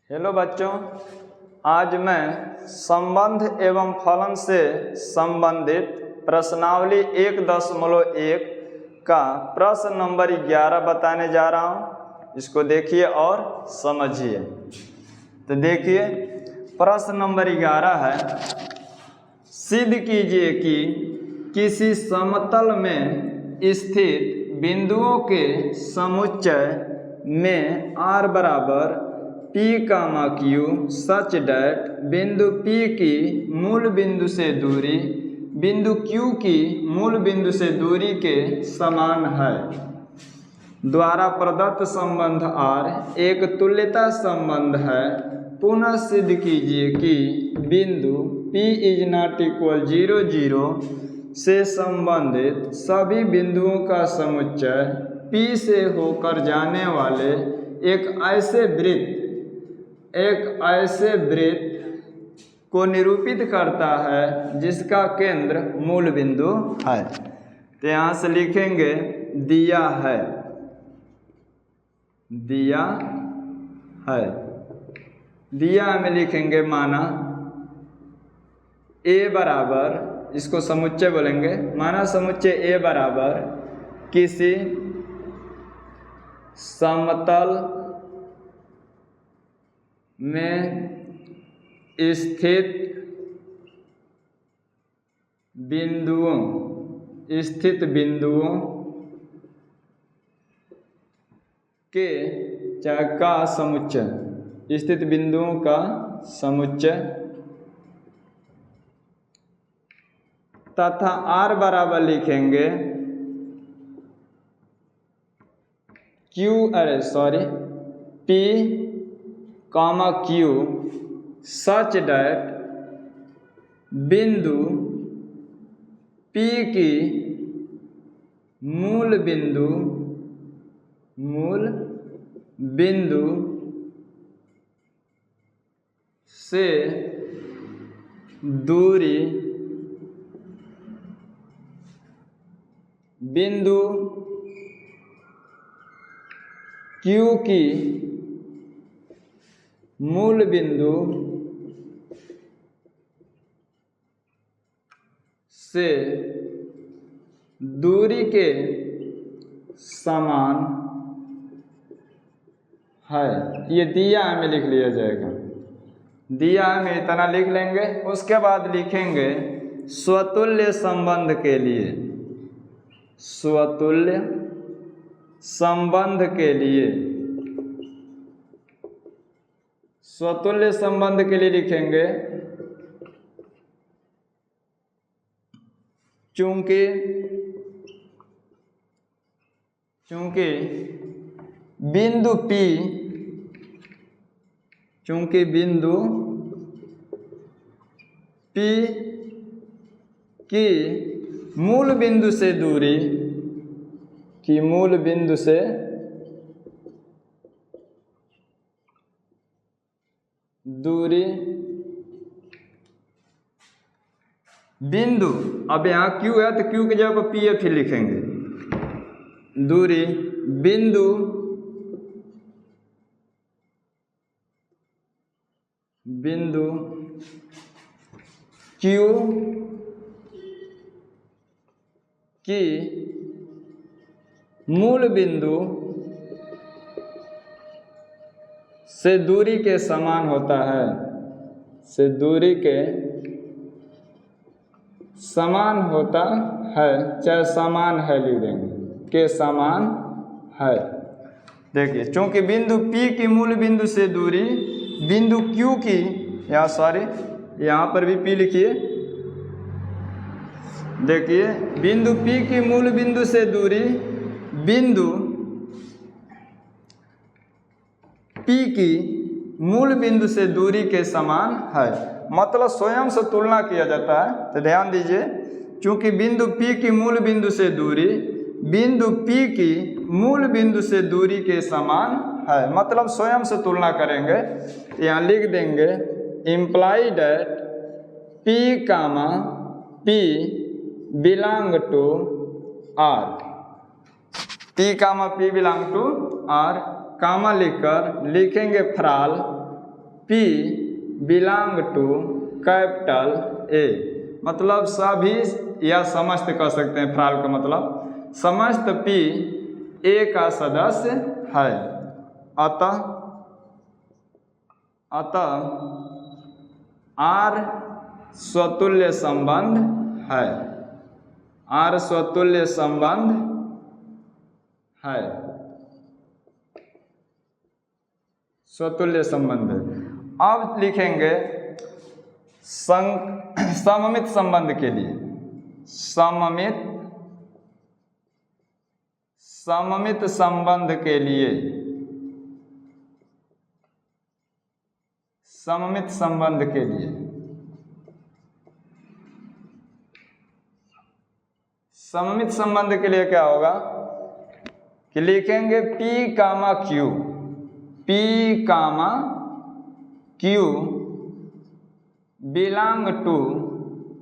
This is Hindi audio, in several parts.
हेलो बच्चों, आज मैं संबंध एवं फलन से संबंधित प्रश्नावली 1.1 का प्रश्न नंबर 11 बताने जा रहा हूं। इसको देखिए और समझिए। तो देखिए, प्रश्न नंबर 11 है, सिद्ध कीजिए कि किसी समतल में स्थित बिंदुओं के समुच्चय में r बराबर P, Q सच डैट बिंदु P की मूल बिंदु से दूरी बिंदु Q की मूल बिंदु से दूरी के समान है। द्वारा प्रदत्त संबंध R एक तुल्यता संबंध है। पुनः सिद्ध कीजिए कि बिंदु P ≠ 0, 0 से संबंधित सभी बिंदुओं का समुच्चय P से होकर जाने वाले एक ऐसे वृत्त को निरूपित करता है जिसका केंद्र मूल बिंदु है। तो यहाँ से लिखेंगे दिया है, दिया है। दिया में लिखेंगे माना A बराबर, इसको समुच्चय बोलेंगे, माना समुच्चय A बराबर किसी समतल में स्थित बिंदुओं के का समुच्चय, स्थित बिंदुओं का समुच्चय तथा R बराबर लिखेंगे P, Q सच डैट बिंदु P की मूल बिंदु से दूरी बिंदु Q की मूल बिंदु से दूरी के समान है। ये दिया में लिख लिया जाएगा, दिया में इतना लिख लेंगे। उसके बाद लिखेंगे स्वतुल्य संबंध के लिए, स्वतुल्य संबंध के लिए, स्वतुल्य संबंध के लिए लिखेंगे चूंकि बिंदु P की मूल बिंदु से दूरी बिंदु, अब यहाँ Q है तो Q की जगह पर P फिर लिखेंगे, दूरी बिंदु Q की मूल बिंदु से दूरी के समान होता है, से दूरी के समान होता है, चाहे समान है लिख देंगे, के समान है। देखिए, चूंकि बिंदु P की मूल बिंदु से दूरी बिंदु Q की, यहाँ पर भी P लिखिए। देखिए, बिंदु P की मूल बिंदु से दूरी बिंदु P की मूल बिंदु से दूरी के समान है। मतलब स्वयं से तुलना किया जाता है। तो ध्यान दीजिए, चूंकि बिंदु P की मूल बिंदु से दूरी बिंदु P की मूल बिंदु से दूरी के समान है, मतलब स्वयं से तुलना करेंगे। यहाँ लिख देंगे imply that P, P belong to R, P, P belong to R, comma लिखकर लिखेंगे for all P belong to capital A, मतलब सभी या समस्त कह सकते हैं, फ्राल का मतलब समस्त P A का सदस्य है। अतः R स्वतुल्य संबंध है, R स्वतुल्य संबंध है, स्वतुल्य संबंध। अब लिखेंगे सममित संबंध के लिए, सममित संबंध के लिए, सममित संबंध के लिए, सममित संबंध के लिए क्या होगा कि लिखेंगे P comma Q, P comma Q belong to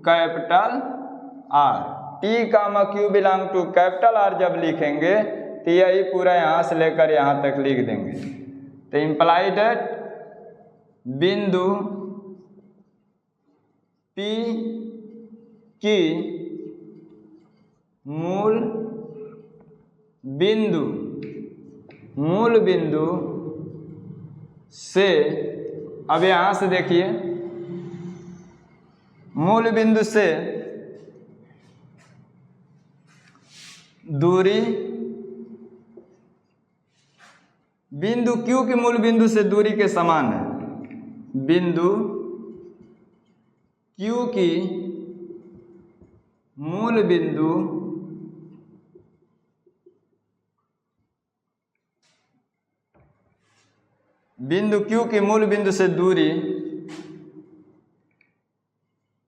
capital R। P comma Q belong to capital R जब लिखेंगे तो यही पूरा यहाँ से लेकर यहाँ तक लिख देंगे। तो इम्प्लाई दैट बिंदु P की मूल बिंदु से, अब यहाँ से देखिए, मूल बिंदु से दूरी, बिंदु Q की मूल बिंदु से दूरी के समान है, बिंदु Q की मूल बिंदु Q की मूल बिंदु से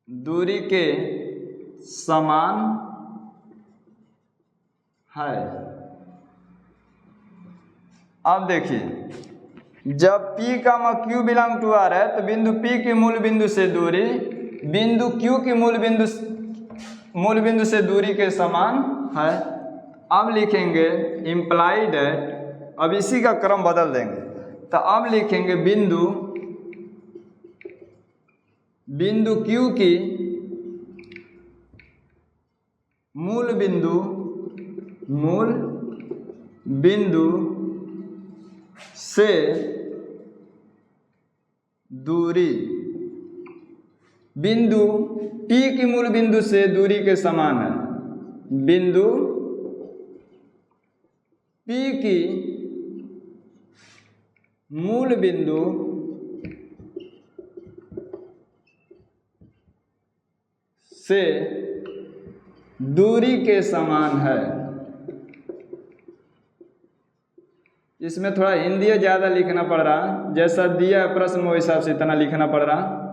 दूरी के समान है। अब देखिए जब P comma Q belong to R है तो बिंदु P की मूल बिंदु से दूरी बिंदु Q की मूल बिंदु से दूरी के समान है। अब लिखेंगे इम्प्लाई दैट, अब इसी का क्रम बदल देंगे, तो अब लिखेंगे बिंदु Q की मूल बिंदु से दूरी बिंदु P की मूल बिंदु से दूरी के समान है, बिंदु P की मूल बिंदु से दूरी के समान है। इसमें थोड़ा हिंदी ज़्यादा लिखना पड़ रहा, जैसा दिया है प्रश्न वो हिसाब से इतना लिखना पड़ रहा।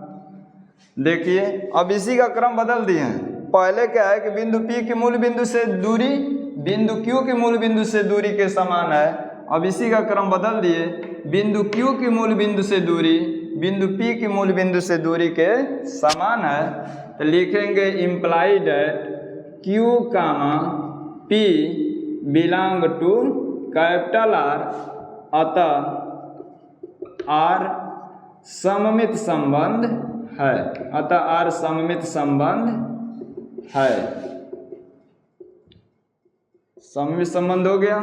देखिए अब इसी का क्रम बदल दिए हैं। पहले क्या है कि बिंदु P की मूल बिंदु से दूरी बिंदु Q की मूल बिंदु से दूरी के समान है। अब इसी का क्रम बदल दिए, बिंदु Q की मूल बिंदु से दूरी बिंदु P की मूल बिंदु से दूरी के समान है। तो लिखेंगे imply that Q comma P belong to capital R, अतः R सममित संबंध है, अतः R सममित संबंध है। सममित संबंध हो गया।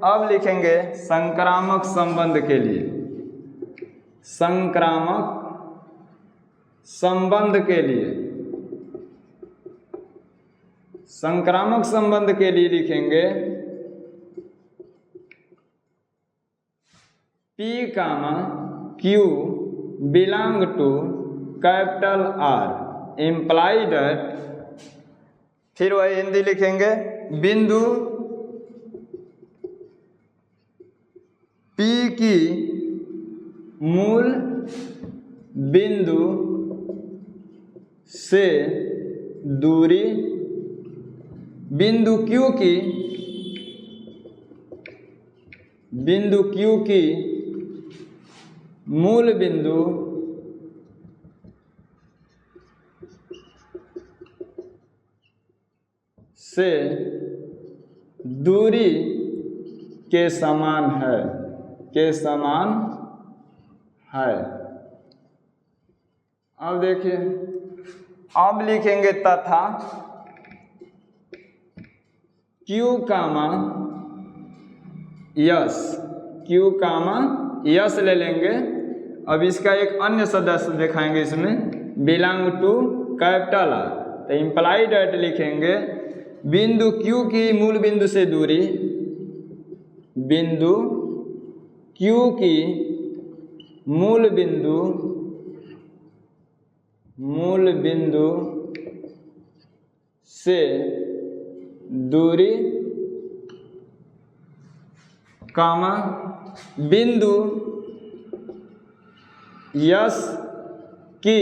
अब लिखेंगे संक्रामक संबंध के लिए, संक्रामक संबंध के लिए, संक्रामक संबंध के लिए लिखेंगे P comma Q belong to capital R, imply that, फिर वही हिंदी लिखेंगे, बिंदु P की मूल बिंदु से दूरी बिंदु Q की मूल बिंदु से दूरी के समान है, के समान है। अब देखिए, अब लिखेंगे तथा Q कामा यस, Q कामा यस ले लेंगे। अब इसका एक अन्य सदस्य दिखाएंगे इसमें, बिलोंग टू कैपिटल आर। तो इम्प्लाइड एट लिखेंगे बिंदु Q की मूल बिंदु से दूरी, बिंदु Q की मूल बिंदु से दूरी कामा बिंदु यस की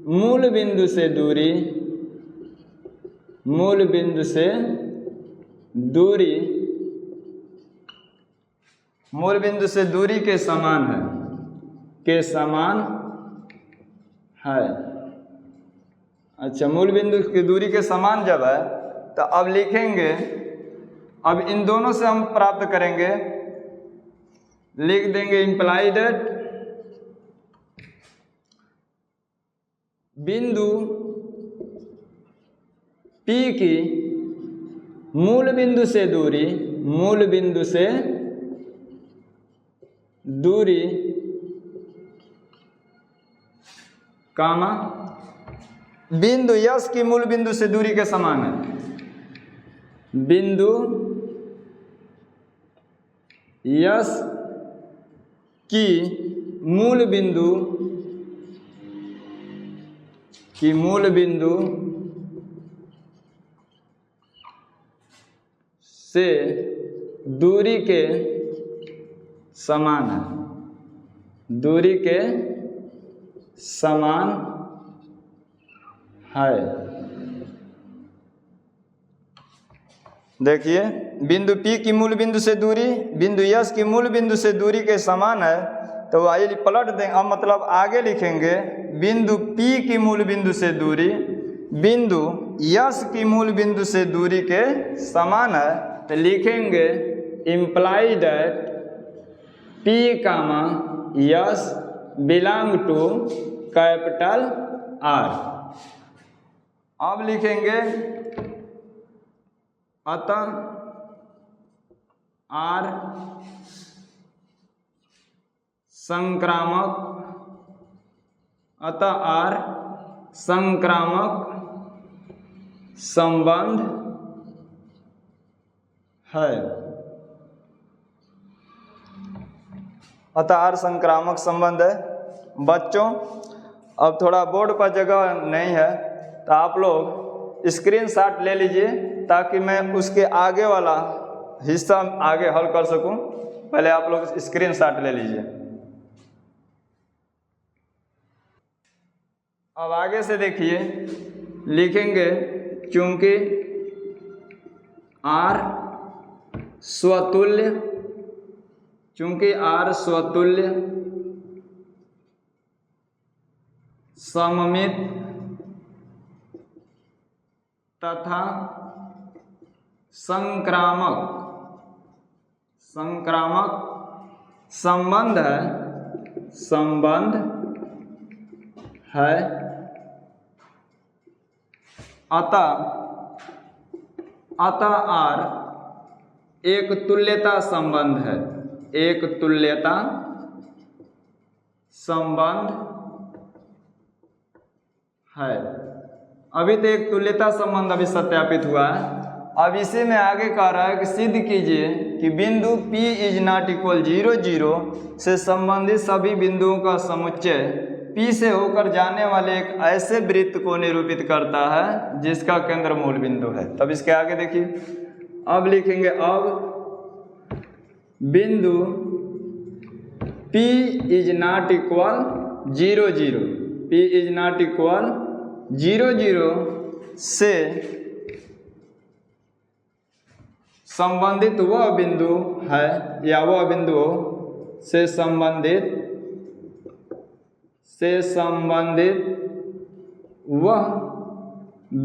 मूल बिंदु से दूरी, मूल बिंदु से दूरी, मूल बिंदु से दूरी के समान है, के समान है। अच्छा, मूल बिंदु की दूरी के समान जब है तो अब लिखेंगे, अब इन दोनों से हम प्राप्त करेंगे, लिख देंगे इम्प्लाइड एट बिंदु P की मूल बिंदु से दूरी, मूल बिंदु से दूरी कामा बिंदु यस की मूल बिंदु से दूरी के समान है, बिंदु यस की मूल बिंदु से दूरी के समान है, दूरी के समान है। देखिए, बिंदु P की मूल बिंदु से दूरी बिंदु यस की मूल बिंदु से दूरी के समान है, तो वही पलट दें। अब मतलब आगे लिखेंगे बिंदु P की मूल बिंदु से दूरी बिंदु यस की मूल बिंदु से दूरी के समान है, तो लिखेंगे implied at P comma S belong to capital R। अब लिखेंगे अतः R संक्रामक, अतः R संक्रामक संबंध है, अतः R संक्रामक संबंध है। बच्चों, अब थोड़ा बोर्ड पर जगह नहीं है तो आप लोग स्क्रीनशॉट ले लीजिए ताकि मैं उसके आगे वाला हिस्सा आगे हल कर सकूं। पहले आप लोग स्क्रीनशॉट ले लीजिए। अब आगे से देखिए, लिखेंगे क्योंकि R स्वतुल्य, चूंकि R स्वतुल्य सममित तथा संक्रामक संबंध है, अतः R एक तुल्यता संबंध है, एक तुल्यता संबंध है। अभी तो एक तुल्यता संबंध अभी सत्यापित हुआ है। अब इसी में आगे कह रहा है कि सिद्ध कीजिए कि बिंदु P इज नॉट इक्वल 0, 0 से संबंधित सभी बिंदुओं का समुच्चय P से होकर जाने वाले एक ऐसे वृत्त को निरूपित करता है जिसका केंद्र मूल बिंदु है। तब इसके आगे देखिए, अब लिखेंगे अब बिंदु P is not equal 0, 0, P is not equal 0, 0 से संबंधित वह बिंदु है या वह बिंदु से संबंधित वह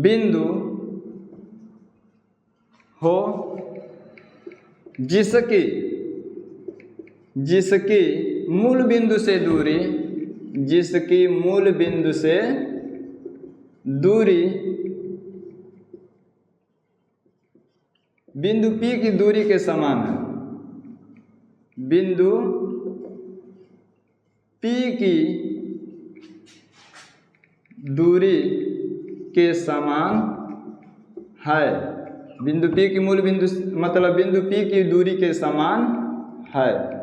बिंदु हो जिसकी मूल बिंदु से दूरी जिसकी मूल बिंदु से दूरी बिंदु P की दूरी के समान है। बिंदु P की दूरी के समान है। बिंदु P की मूल बिंदु मतलब बिंदु P की दूरी के समान है।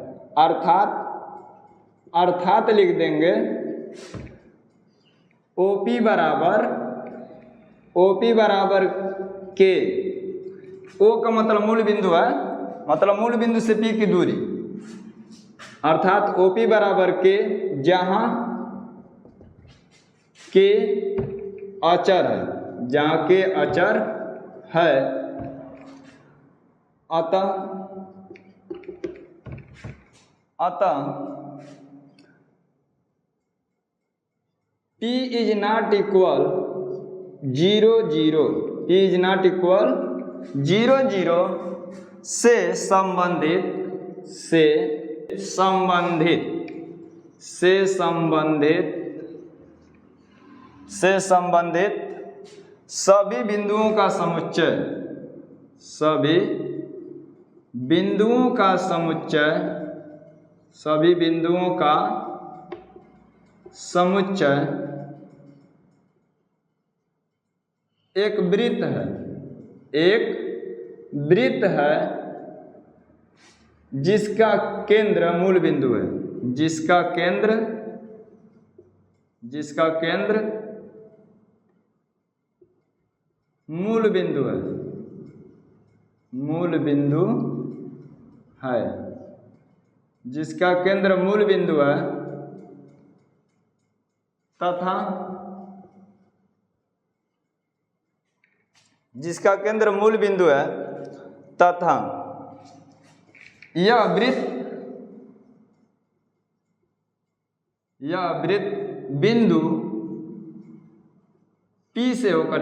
अर्थात लिख देंगे OP बराबर K। O का मतलब मूल बिंदु है, मतलब मूल बिंदु से P की दूरी, अर्थात OP बराबर K, जहाँ K अचर है, जहाँ K अचर है। अतः P is not equal 0 0, P is not equal 0 0 से संबंधित सभी बिंदुओं का समुच्चय एक वृत्त है जिसका केंद्र मूल बिंदु है, जिसका केंद्र मूल बिंदु है, जिसका केंद्र मूल बिंदु है तथा यह वृत्त बिंदु P से होकर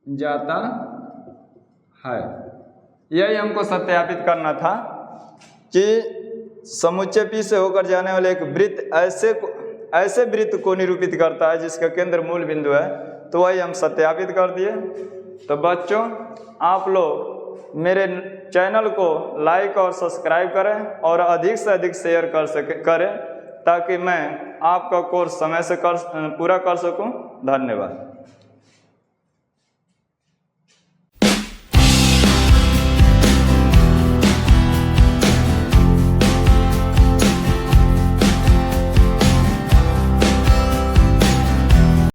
जाता है। यही हमको सत्यापित करना था कि समुच्चय P से होकर जाने वाले एक वृत्त ऐसे वृत्त को निरूपित करता है जिसका केंद्र मूल बिंदु है। तो वही हम सत्यापित कर दिए। तो बच्चों, आप लोग मेरे चैनल को लाइक और सब्सक्राइब करें और अधिक से अधिक शेयर करें ताकि मैं आपका कोर्स समय से पूरा कर सकूं। धन्यवाद।